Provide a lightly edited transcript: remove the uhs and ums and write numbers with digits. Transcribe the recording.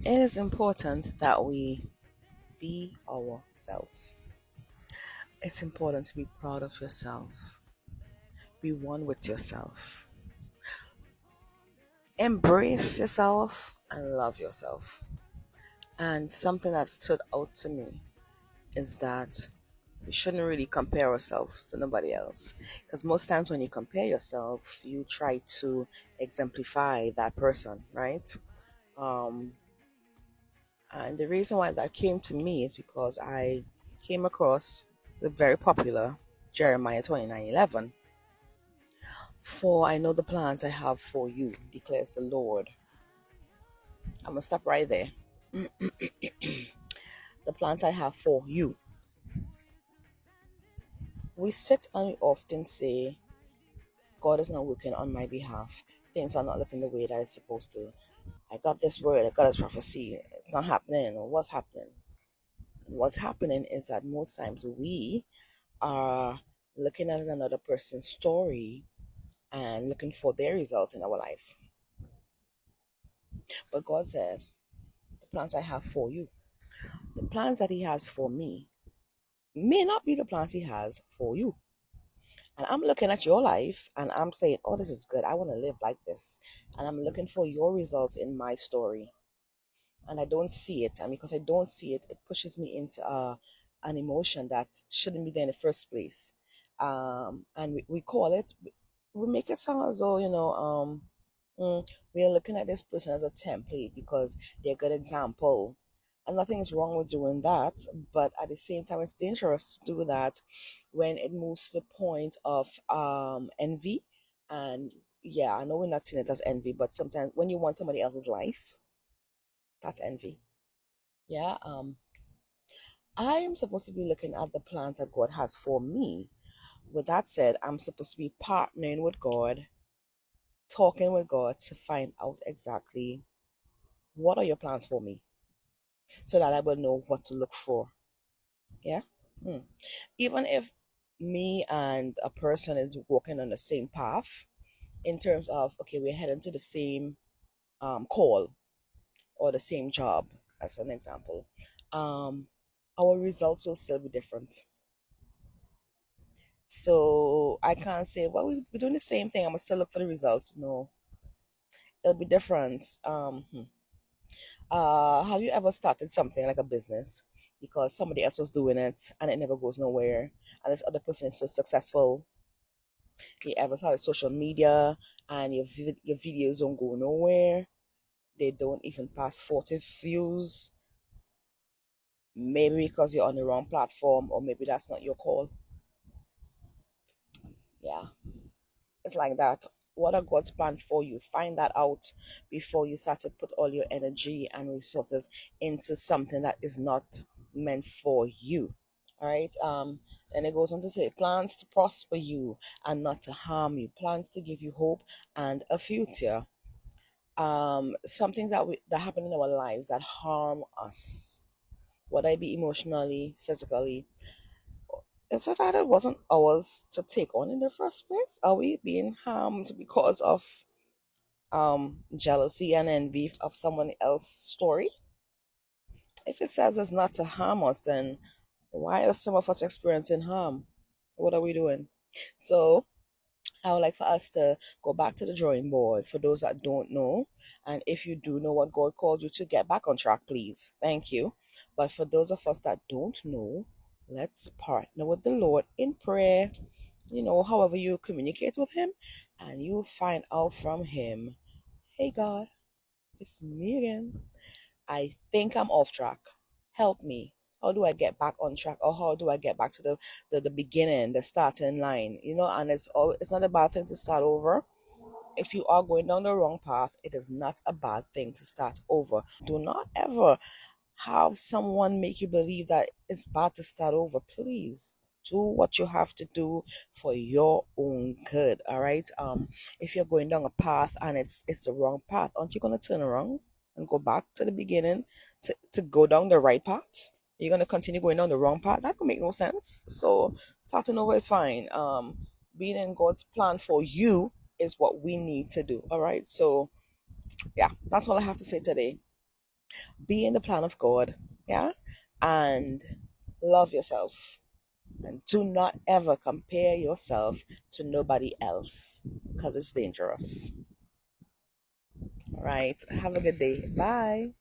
It is important that we be ourselves. It's important to be proud of yourself, be one with yourself, embrace yourself, and love yourself. And something that stood out to me is that we shouldn't really compare ourselves to nobody else. Because most times when you compare yourself, you try to exemplify that person, right? Um, and the reason why that came to me is because I came across the very popular Jeremiah 29:11. For I know the plans I have for you, declares the Lord. I'm going to stop right there. The plans I have for you. We sit and we often say, God is not working on my behalf. Things are not looking the way that it's supposed to. I got this word, I got this prophecy. It's not happening. What's happening? What's happening is that most times we are looking at another person's story and looking for their results in our life. But God said, the plans I have for you, the plans that He has for me, may not be the plans He has for you. And I'm looking at your life and I'm saying, oh, this is good. I want to live like this. And I'm looking for your results in my story. And I don't see it. And because I don't see it, it pushes me into an emotion that shouldn't be there in the first place. And we call it, we make it sound as though, we're looking at this person as a template because they're a good example. And nothing is wrong with doing that, but at the same time, it's dangerous to do that when it moves to the point of envy. And yeah, I know we're not seeing it as envy, but sometimes when you want somebody else's life, that's envy. Yeah. I am supposed to be looking at the plans that God has for me. With that said, I'm supposed to be partnering with God, talking with God to find out exactly what are your plans for me so that I will know what to look for. Yeah. Hmm. Even if me and a person is walking on the same path in terms of, okay, we're heading to the same call or the same job, as an example, um, our results will still be different. So I can't say, well, we're doing the same thing. I'm gonna still look for the results. No, it'll be different. Have you ever started something like a business because somebody else was doing it and it never goes nowhere, and this other person is so successful? You ever started social media and your videos don't go nowhere? They don't even pass 40 views. Maybe because you're on the wrong platform, or maybe that's not your call. Yeah. It's like that. What are God's plan for you? Find that out before you start to put all your energy and resources into something that is not meant for you. All right. And it goes on to say plans to prosper you and not to harm you, plans to give you hope and a future. Something that happen in our lives that harm us, whether it be emotionally, physically, is it that it wasn't ours to take on in the first place? Are we being harmed because of jealousy and envy of someone else's story? If it says it's not to harm us, then why are some of us experiencing harm? What are we doing? So I would like for us to go back to the drawing board for those that don't know. And if you do know what God called you to, get back on track, please. Thank you. But for those of us that don't know, let's partner with the Lord in prayer. However you communicate with Him, and you find out from Him, hey God, it's me again. I think I'm off track. Help me. How do I get back on track? Or how do I get back to the beginning, the starting line? And it's not a bad thing to start over. If you are going down the wrong path, it is not a bad thing to start over. Do not ever have someone make you believe that it's bad to start over. Please do what you have to do for your own good. All right. If you're going down a path and it's the wrong path, aren't you gonna turn around and go back to the beginning to go down the right path? You're gonna continue going down the wrong path. That could make no sense. So starting over is fine. Being in God's plan for you is what we need to do. All right. So yeah, that's all I have to say today. Be in the plan of God, yeah, and love yourself. And do not ever compare yourself to nobody else because it's dangerous. All right. Have a good day. Bye.